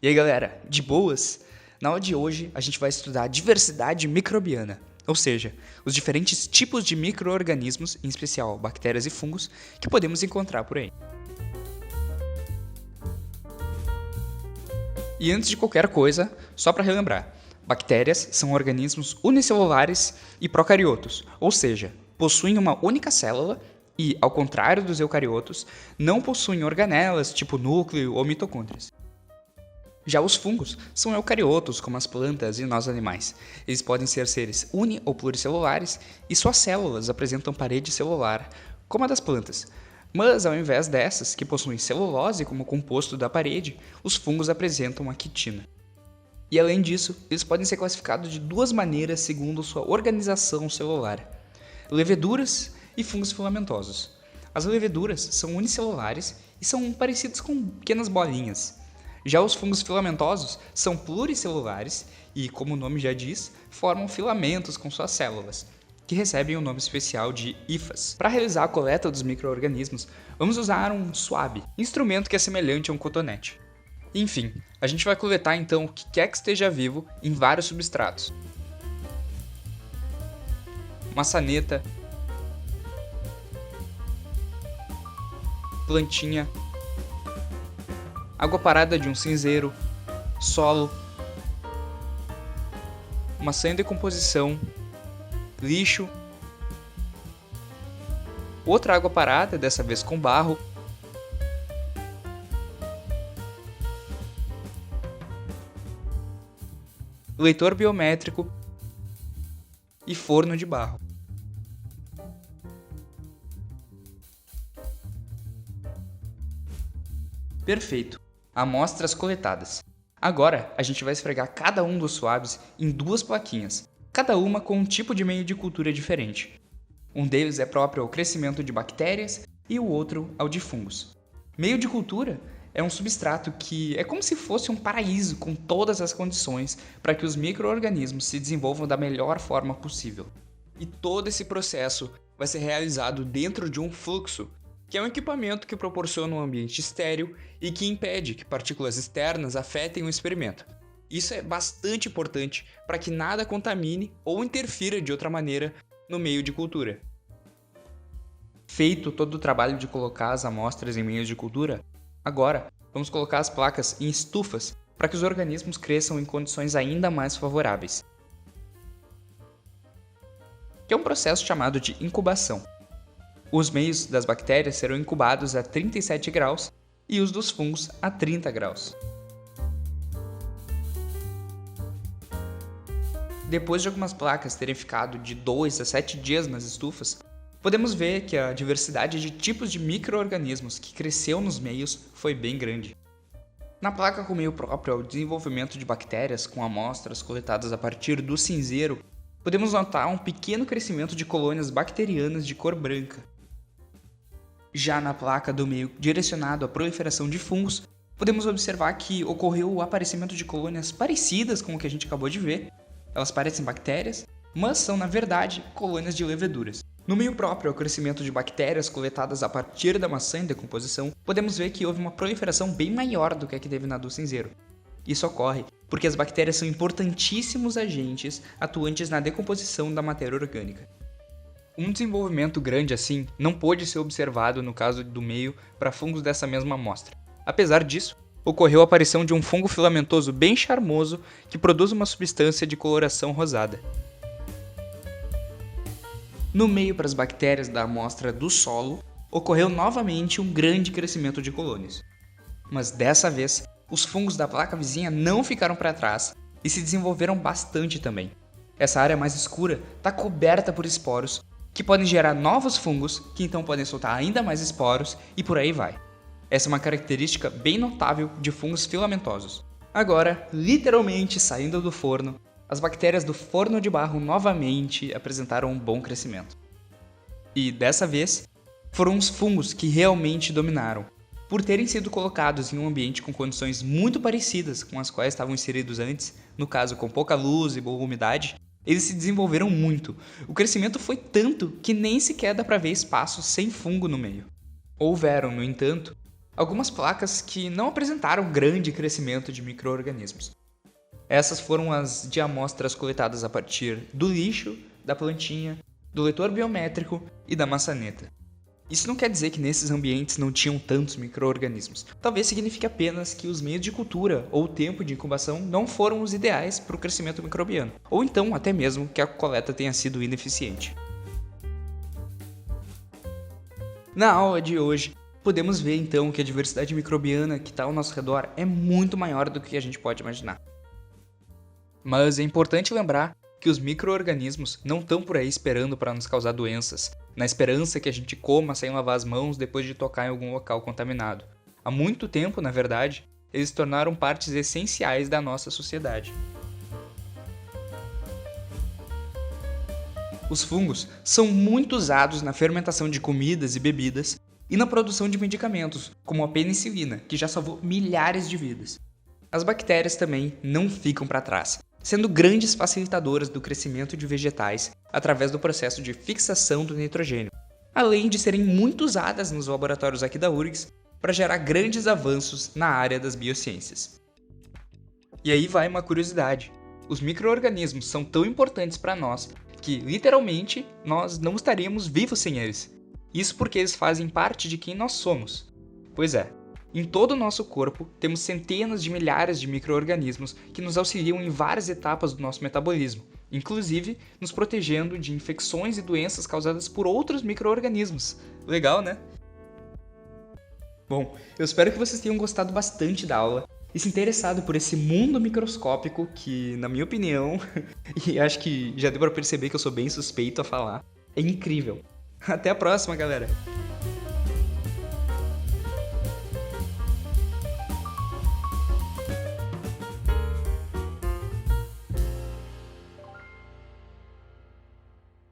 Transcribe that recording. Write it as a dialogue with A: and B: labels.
A: E aí galera, de boas? Na aula de hoje a gente vai estudar a diversidade microbiana, ou seja, os diferentes tipos de micro-organismos, em especial bactérias e fungos, que podemos encontrar por aí. E antes de qualquer coisa, só para relembrar, bactérias são organismos unicelulares e procariotos, ou seja, possuem uma única célula e, ao contrário dos eucariotos, não possuem organelas tipo núcleo ou mitocôndrias. Já os fungos são eucariotos, como as plantas e nós animais. Eles podem ser seres uni- ou pluricelulares e suas células apresentam parede celular, como a das plantas. Mas, ao invés dessas, que possuem celulose como composto da parede, os fungos apresentam a quitina. E além disso, eles podem ser classificados de duas maneiras segundo sua organização celular: leveduras e fungos filamentosos. As leveduras são unicelulares e são parecidas com pequenas bolinhas. Já os fungos filamentosos são pluricelulares e, como o nome já diz, formam filamentos com suas células, que recebem o nome especial de hifas. Para realizar a coleta dos micro-organismos, vamos usar um swab, instrumento que é semelhante a um cotonete. Enfim, a gente vai coletar então o que quer que esteja vivo em vários substratos. Maçaneta, plantinha, água parada de um cinzeiro, solo, maçã em decomposição, lixo, outra água parada, dessa vez com barro, leitor biométrico e forno de barro. Perfeito. Amostras coletadas. Agora, a gente vai esfregar cada um dos swabs em duas plaquinhas, cada uma com um tipo de meio de cultura diferente. Um deles é próprio ao crescimento de bactérias e o outro ao de fungos. Meio de cultura é um substrato que é como se fosse um paraíso com todas as condições para que os micro-organismos se desenvolvam da melhor forma possível. E todo esse processo vai ser realizado dentro de um fluxo, que é um equipamento que proporciona um ambiente estéril e que impede que partículas externas afetem o experimento. Isso é bastante importante para que nada contamine ou interfira de outra maneira no meio de cultura. Feito todo o trabalho de colocar as amostras em meios de cultura, agora vamos colocar as placas em estufas para que os organismos cresçam em condições ainda mais favoráveis, que é um processo chamado de incubação. Os meios das bactérias serão incubados a 37 graus e os dos fungos a 30 graus. Depois de algumas placas terem ficado de 2 a 7 dias nas estufas, podemos ver que a diversidade de tipos de micro-organismos que cresceu nos meios foi bem grande. Na placa com meio próprio ao desenvolvimento de bactérias com amostras coletadas a partir do cinzeiro, podemos notar um pequeno crescimento de colônias bacterianas de cor branca. Já na placa do meio direcionado à proliferação de fungos, podemos observar que ocorreu o aparecimento de colônias parecidas com o que a gente acabou de ver. Elas parecem bactérias, mas são na verdade colônias de leveduras. No meio próprio ao crescimento de bactérias coletadas a partir da maçã em decomposição, podemos ver que houve uma proliferação bem maior do que a que teve na do cinzeiro. Isso ocorre porque as bactérias são importantíssimos agentes atuantes na decomposição da matéria orgânica. Um desenvolvimento grande assim não pôde ser observado no caso do meio para fungos dessa mesma amostra. Apesar disso, ocorreu a aparição de um fungo filamentoso bem charmoso que produz uma substância de coloração rosada. No meio para as bactérias da amostra do solo, ocorreu novamente um grande crescimento de colônias. Mas dessa vez, os fungos da placa vizinha não ficaram para trás e se desenvolveram bastante também. Essa área mais escura está coberta por esporos, que podem gerar novos fungos, que então podem soltar ainda mais esporos e por aí vai. Essa é uma característica bem notável de fungos filamentosos. Agora, literalmente saindo do forno, as bactérias do forno de barro novamente apresentaram um bom crescimento. E dessa vez, foram os fungos que realmente dominaram, por terem sido colocados em um ambiente com condições muito parecidas com as quais estavam inseridos antes, no caso com pouca luz e boa umidade. Eles se desenvolveram muito. O crescimento foi tanto que nem sequer dá para ver espaço sem fungo no meio. Houveram, no entanto, algumas placas que não apresentaram grande crescimento de micro-organismos. Essas foram as de amostras coletadas a partir do lixo, da plantinha, do leitor biométrico e da maçaneta. Isso não quer dizer que nesses ambientes não tinham tantos micro-organismos. Talvez signifique apenas que os meios de cultura ou o tempo de incubação não foram os ideais para o crescimento microbiano, ou então até mesmo que a coleta tenha sido ineficiente. Na aula de hoje, podemos ver então que a diversidade microbiana que está ao nosso redor é muito maior do que a gente pode imaginar. Mas é importante lembrar que os micro-organismos não estão por aí esperando para nos causar doenças, na esperança que a gente coma sem lavar as mãos depois de tocar em algum local contaminado. Há muito tempo, na verdade, eles se tornaram partes essenciais da nossa sociedade. Os fungos são muito usados na fermentação de comidas e bebidas e na produção de medicamentos, como a penicilina, que já salvou milhares de vidas. As bactérias também não ficam para trás, sendo grandes facilitadoras do crescimento de vegetais através do processo de fixação do nitrogênio, além de serem muito usadas nos laboratórios aqui da URGS para gerar grandes avanços na área das biociências. E aí vai uma curiosidade: os micro-organismos são tão importantes para nós que, literalmente, nós não estaríamos vivos sem eles. Isso porque eles fazem parte de quem nós somos. Pois é, em todo o nosso corpo temos centenas de milhares de micro-organismos que nos auxiliam em várias etapas do nosso metabolismo, inclusive nos protegendo de infecções e doenças causadas por outros micro-organismos. Legal, né? Bom, eu espero que vocês tenham gostado bastante da aula e se interessado por esse mundo microscópico que, na minha opinião, e acho que já deu para perceber que eu sou bem suspeito a falar, é incrível. Até a próxima, galera!